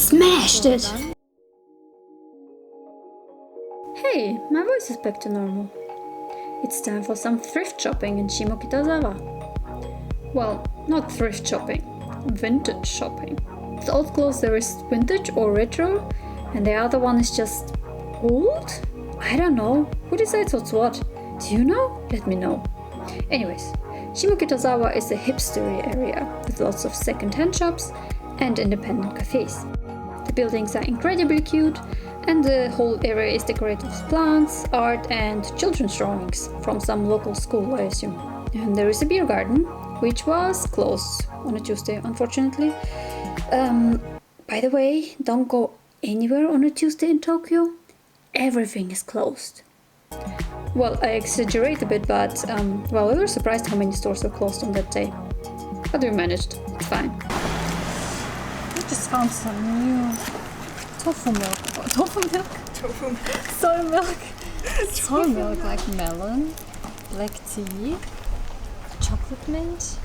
Smashed it! Hey, my voice is back to normal. It's time for some thrift shopping in Shimokitazawa. Well, not thrift shopping, vintage shopping. The old clothes there is vintage or retro, and the other one is just old? I don't know. Who decides what's what? Do you know? Let me know. Anyways, Shimokitazawa is a hipstery area with lots of second-hand shops and independent cafes. The buildings are incredibly cute, and the whole area is decorated with plants, art, and children's drawings from some local school, I assume. And there is a beer garden, which was closed on a Tuesday, unfortunately. By the way, don't go anywhere on a Tuesday in Tokyo. Everything is closed. Well, I exaggerate a bit, but we were surprised how many stores were closed on that day. But we managed. It's fine. I just found some new tofu milk. Tofu milk? Tofu. Soy milk. Soy milk like melon, black tea, chocolate mint,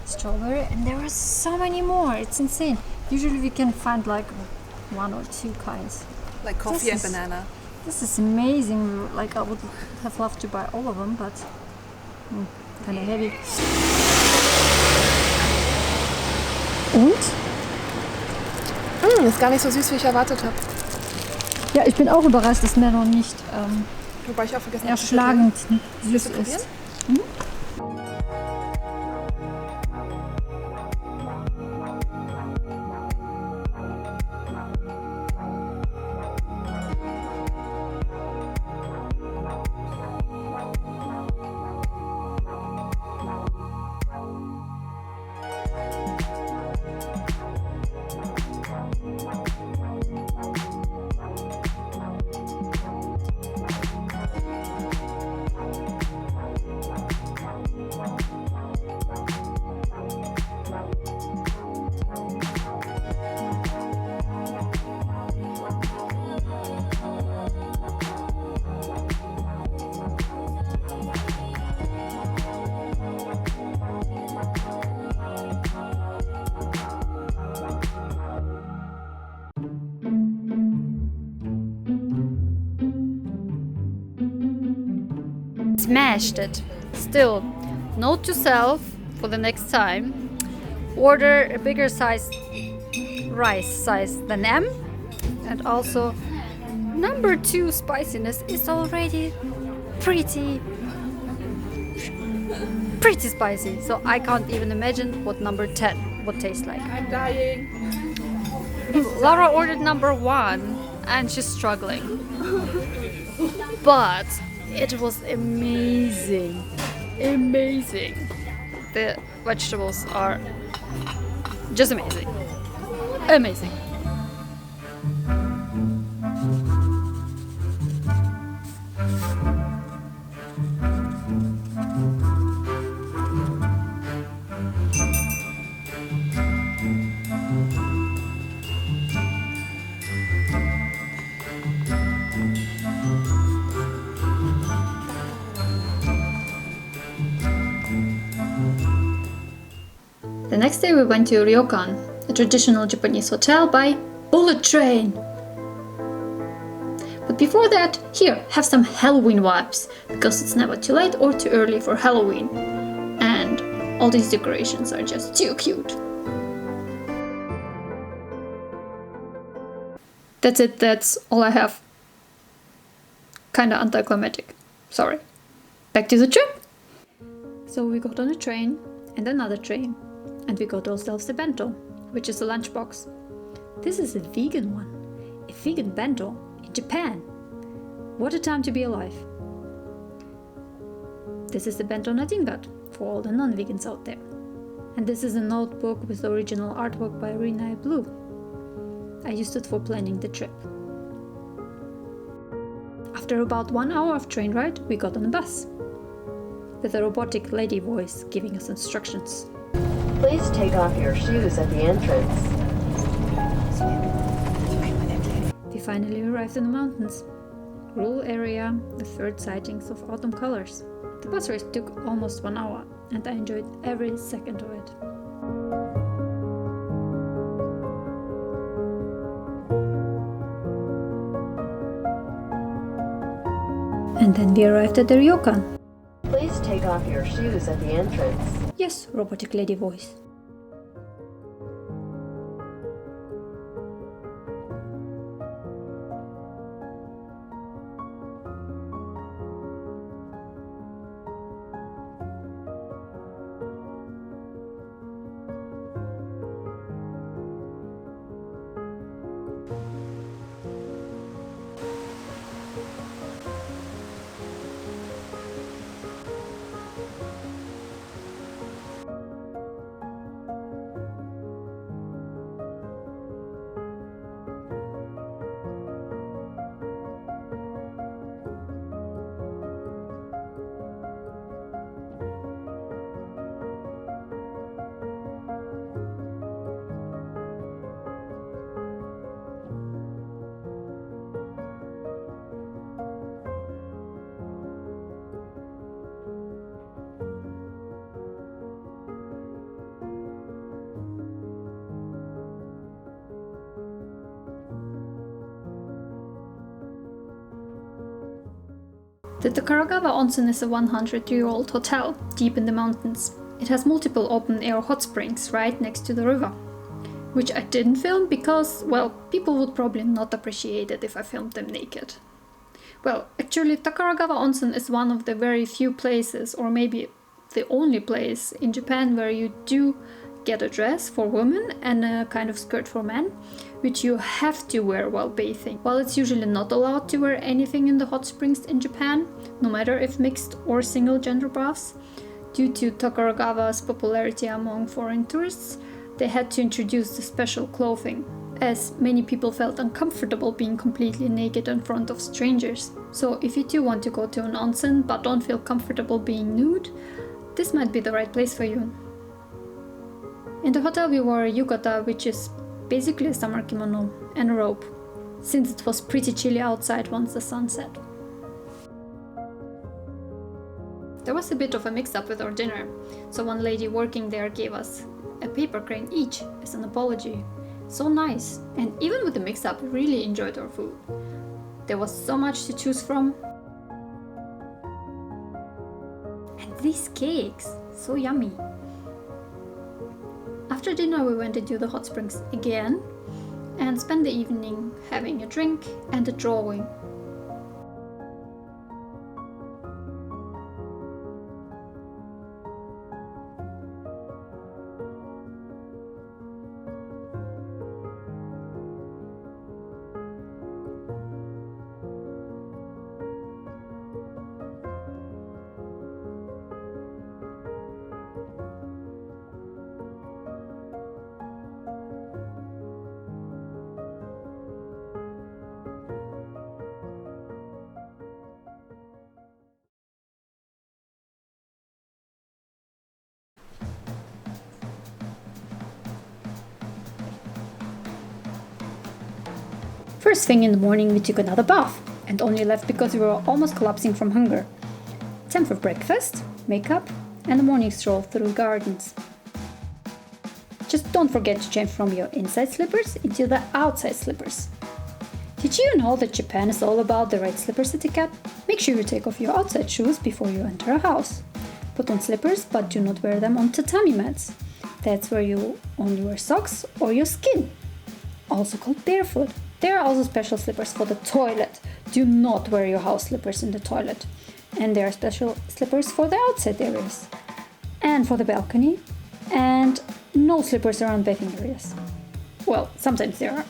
strawberry, and there are so many more. It's insane. Usually we can find like one or two kinds. Like coffee and banana. This is amazing. Like I would have loved to buy all of them, but kind of heavy. Und? Ist gar nicht so süß, wie ich erwartet habe. Ja, ich bin auch überrascht, dass Melon nicht Wobei ich auch vergessen habe, erschlagend süß Willst du ist. Smashed it. Still, note to self for the next time: order a bigger rice size than M, and also number 2 spiciness is already pretty spicy, so I can't even imagine what number 10 would taste like. I'm dying. Laura ordered number 1 and she's struggling. But it was amazing. Amazing. The vegetables are just amazing. Amazing. The next day we went to Ryokan, a traditional Japanese hotel by bullet train. But before that, here, have some Halloween vibes, because it's never too late or too early for Halloween. And all these decorations are just too cute. That's it, that's all I have. Kinda anticlimactic. Sorry. Back to the trip! So we got on a train, and another train. And we got ourselves a bento, which is a lunchbox. This is a vegan one. A vegan bento in Japan. What a time to be alive. This is the bento natingat for all the non-vegans out there. And this is a notebook with original artwork by Rina Blue. I used it for planning the trip. After about 1 hour of train ride, we got on a bus, with a robotic lady voice giving us instructions. Please take off your shoes at the entrance. We finally arrived in the mountains. Rural area with third sightings of autumn colors. The bus race took almost 1 hour, and I enjoyed every second of it. And then we arrived at the ryokan. Please take off your shoes at the entrance. Yes, robotic lady voice. The Takaragawa Onsen is a 100-year-old hotel deep in the mountains. It has multiple open-air hot springs right next to the river, which I didn't film because, well, people would probably not appreciate it if I filmed them naked. Well, actually, Takaragawa Onsen is one of the very few places, or maybe the only place in Japan where you do get a dress for women and a kind of skirt for men, which you have to wear while bathing. While it's usually not allowed to wear anything in the hot springs in Japan, no matter if mixed or single gender baths, due to Takaragawa's popularity among foreign tourists, they had to introduce the special clothing, as many people felt uncomfortable being completely naked in front of strangers. So if you do want to go to an onsen but don't feel comfortable being nude, this might be the right place for you. In the hotel we wore a yukata, which is basically a summer kimono, and a robe, since it was pretty chilly outside once the sun set. There was a bit of a mix-up with our dinner, so one lady working there gave us a paper crane each as an apology. So nice, and even with the mix-up, we really enjoyed our food. There was so much to choose from. And these cakes, so yummy. After dinner we went into the hot springs again and spent the evening having a drink and a drawing. First thing in the morning we took another bath, and only left because we were almost collapsing from hunger. Time for breakfast, makeup, and a morning stroll through gardens. Just don't forget to change from your inside slippers into the outside slippers. Did you know that Japan is all about the right slippers etiquette? Make sure you take off your outside shoes before you enter a house. Put on slippers, but do not wear them on tatami mats. That's where you only wear socks or your skin, also called barefoot. There are also special slippers for the toilet. Do not wear your house slippers in the toilet. And there are special slippers for the outside areas. And for the balcony. And no slippers around bathing areas. Well, sometimes there are.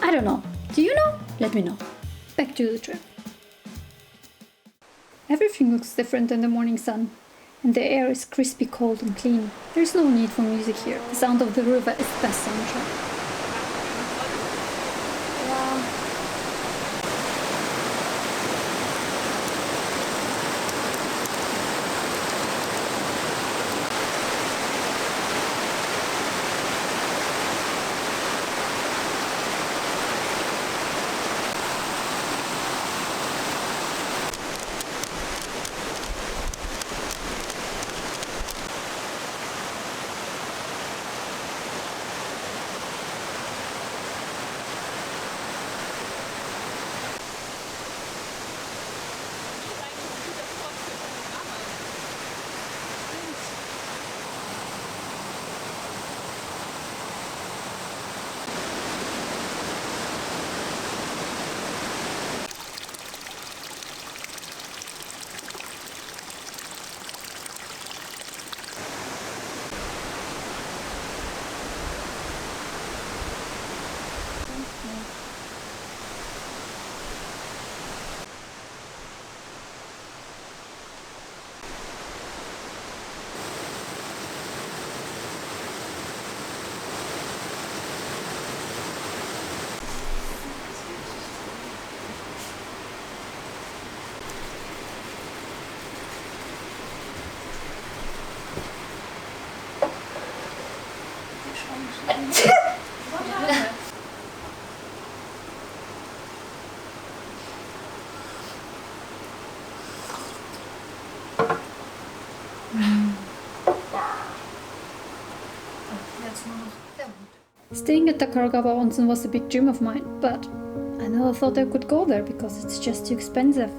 I don't know. Do you know? Let me know. Back to the trip. Everything looks different in the morning sun. And the air is crispy cold and clean. There's no need for music here. The sound of the river is the best soundtrack. Staying at Takaragawa Onsen was a big dream of mine, but I never thought I could go there because it's just too expensive.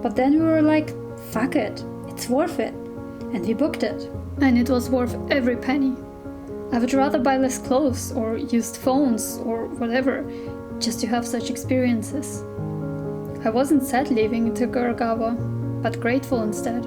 But then we were like, fuck it, it's worth it. And we booked it. And it was worth every penny. I would rather buy less clothes or used phones or whatever, just to have such experiences. I wasn't sad leaving Takaragawa, but grateful instead.